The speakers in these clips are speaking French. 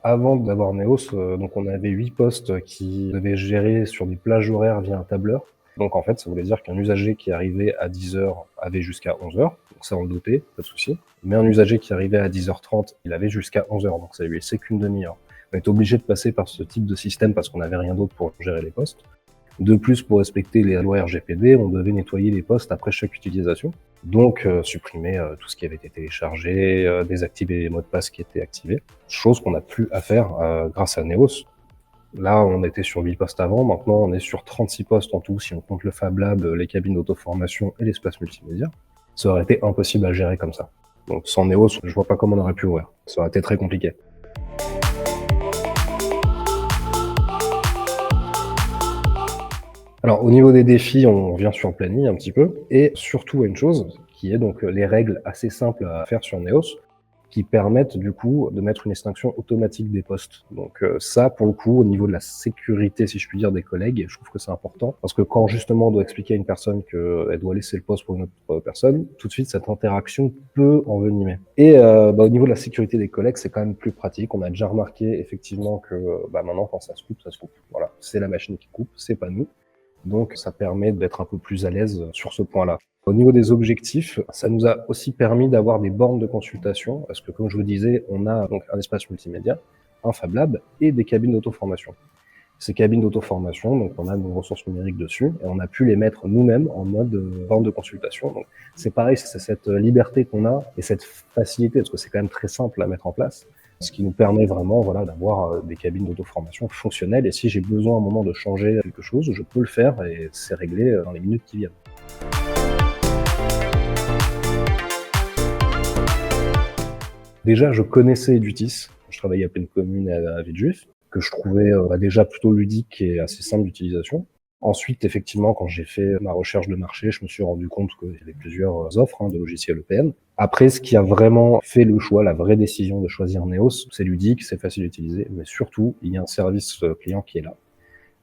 Avant d'avoir Neos, donc on avait 8 postes qui devaient gérer sur des plages horaires via un tableur. Donc en fait, ça voulait dire qu'un usager qui arrivait à 10h avait jusqu'à 11h, donc ça on le notait, pas de souci. Mais un usager qui arrivait à 10h30, il avait jusqu'à 11h, donc ça lui laissait qu'une demi-heure. On était obligé de passer par ce type de système parce qu'on n'avait rien d'autre pour gérer les postes. De plus, pour respecter les lois RGPD, on devait nettoyer les postes après chaque utilisation. Donc, supprimer tout ce qui avait été téléchargé, désactiver les mots de passe qui étaient activés. Chose qu'on n'a plus à faire grâce à Neos. Là, on était sur 8 postes avant, maintenant on est sur 36 postes en tout, si on compte le Fab Lab, les cabines d'auto-formation et l'espace multimédia. Ça aurait été impossible à gérer comme ça. Donc sans Neos, je vois pas comment on aurait pu ouvrir. Ça aurait été très compliqué. Alors, au niveau des défis, on revient sur le planning un petit peu, et surtout à une chose, qui est donc les règles assez simples à faire sur Neos, qui permettent du coup de mettre une extinction automatique des postes. Donc ça, pour le coup, au niveau de la sécurité, si je puis dire, des collègues, je trouve que c'est important, parce que quand justement on doit expliquer à une personne qu'elle doit laisser le poste pour une autre personne, tout de suite cette interaction peut envenimer. Et au niveau de la sécurité des collègues, c'est quand même plus pratique. On a déjà remarqué effectivement que maintenant quand ça se coupe, ça se coupe. Voilà, c'est la machine qui coupe, c'est pas nous. Donc ça permet d'être un peu plus à l'aise sur ce point-là. Au niveau des objectifs, ça nous a aussi permis d'avoir des bornes de consultation, parce que comme je vous disais, on a donc un espace multimédia, un Fab Lab et des cabines d'auto-formation. Ces cabines d'auto-formation, donc on a nos ressources numériques dessus, et on a pu les mettre nous-mêmes en mode borne de consultation. Donc c'est pareil, c'est cette liberté qu'on a et cette facilité, parce que c'est quand même très simple à mettre en place, ce qui nous permet vraiment d'avoir des cabines d'auto-formation fonctionnelles. Et si j'ai besoin à un moment de changer quelque chose, je peux le faire et c'est réglé dans les minutes qui viennent. Déjà, je connaissais Edutis. Je travaillais à Pleine Commune et à Villejuif, que je trouvais déjà plutôt ludique et assez simple d'utilisation. Ensuite, effectivement, quand j'ai fait ma recherche de marché, je me suis rendu compte qu'il y avait plusieurs offres de logiciels EPM. Après, ce qui a vraiment fait le choix, la vraie décision de choisir Neos, c'est ludique, c'est facile d'utiliser, mais surtout, il y a un service client qui est là.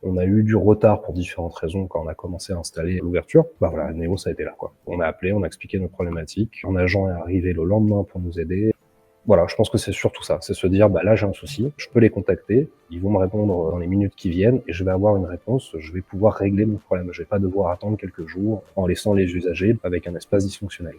On a eu du retard pour différentes raisons quand on a commencé à installer l'ouverture. Neos a été là, quoi. On a appelé, on a expliqué nos problématiques. Un agent est arrivé le lendemain pour nous aider. Voilà, je pense que c'est surtout ça, c'est se dire, là j'ai un souci, je peux les contacter, ils vont me répondre dans les minutes qui viennent et je vais avoir une réponse, je vais pouvoir régler mon problème. Je vais pas devoir attendre quelques jours en laissant les usagers avec un espace dysfonctionnel.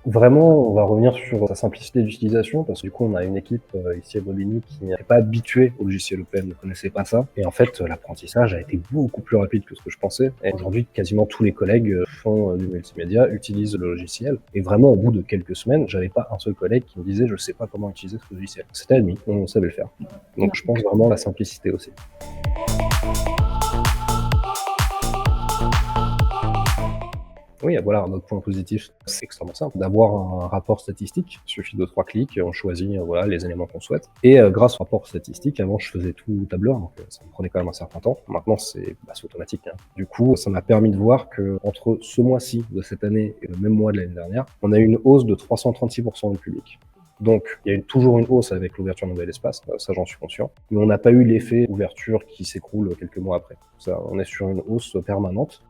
Vraiment, on va revenir sur sa simplicité d'utilisation parce que du coup, on a une équipe ici à Bobigny qui n'est pas habituée au logiciel EPM, ne connaissait pas ça. Et en fait, l'apprentissage a été beaucoup plus rapide que ce que je pensais. Et aujourd'hui, quasiment tous les collègues font du multimédia, utilisent le logiciel. Et vraiment, au bout de quelques semaines, j'avais pas un seul collègue qui me disait « je sais pas comment utiliser ce logiciel ». C'était admis, on savait le faire. Donc je pense vraiment à la simplicité aussi. Oui, voilà, un autre point positif, c'est extrêmement simple, d'avoir un rapport statistique. Il suffit de 3 clics, on choisit les éléments qu'on souhaite. Et grâce au rapport statistique, avant je faisais tout au tableur, donc ça me prenait quand même un certain temps. Maintenant c'est automatique. Du coup, ça m'a permis de voir que entre ce mois-ci de cette année et le même mois de l'année dernière, on a eu une hausse de 336% du public. Donc, il y a toujours une hausse avec l'ouverture de nouvel espace, ça j'en suis conscient. Mais on n'a pas eu l'effet ouverture qui s'écroule quelques mois après. Ça, on est sur une hausse permanente.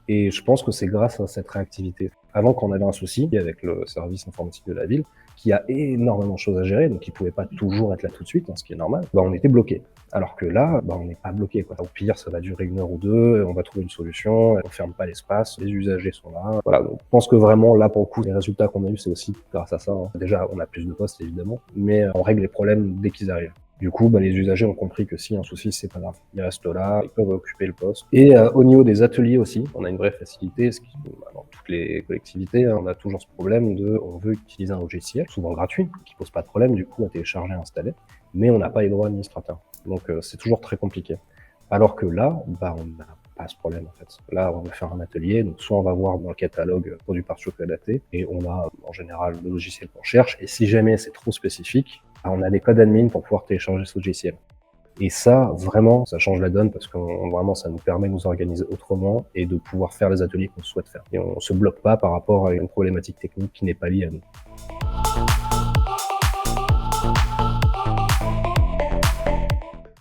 Et je pense que c'est grâce à cette réactivité. Avant, quand on avait un souci avec le service informatique de la ville, qui a énormément de choses à gérer, donc il pouvait pas toujours être là tout de suite, ce qui est normal, on était bloqué. Alors que là, on n'est pas bloqué, quoi. Au pire, ça va durer 1 heure ou 2, on va trouver une solution, on ferme pas l'espace, les usagers sont là. Voilà, donc je pense que vraiment, là, pour le coup, les résultats qu'on a eu, c'est aussi grâce à ça. Déjà, on a plus de postes, évidemment, mais on règle les problèmes dès qu'ils arrivent. Du coup, les usagers ont compris que s'il y a un souci, c'est pas grave. Ils restent là, ils peuvent occuper le poste. Et au niveau des ateliers aussi, on a une vraie facilité. Dans toutes les collectivités, on a toujours ce problème on veut utiliser un logiciel, souvent gratuit, qui pose pas de problème du coup à télécharger, à installer, mais on n'a pas les droits administrateurs. Donc c'est toujours très compliqué. Alors que là, on n'a pas ce problème en fait. Là, on va faire un atelier, donc soit on va voir dans le catalogue produit par Chocolaté, et on a en général le logiciel qu'on cherche, et si jamais c'est trop spécifique, on a des codes admin pour pouvoir télécharger ce logiciel. Et ça, vraiment, ça change la donne parce que vraiment, ça nous permet de nous organiser autrement et de pouvoir faire les ateliers qu'on souhaite faire. Et on se bloque pas par rapport à une problématique technique qui n'est pas liée à nous.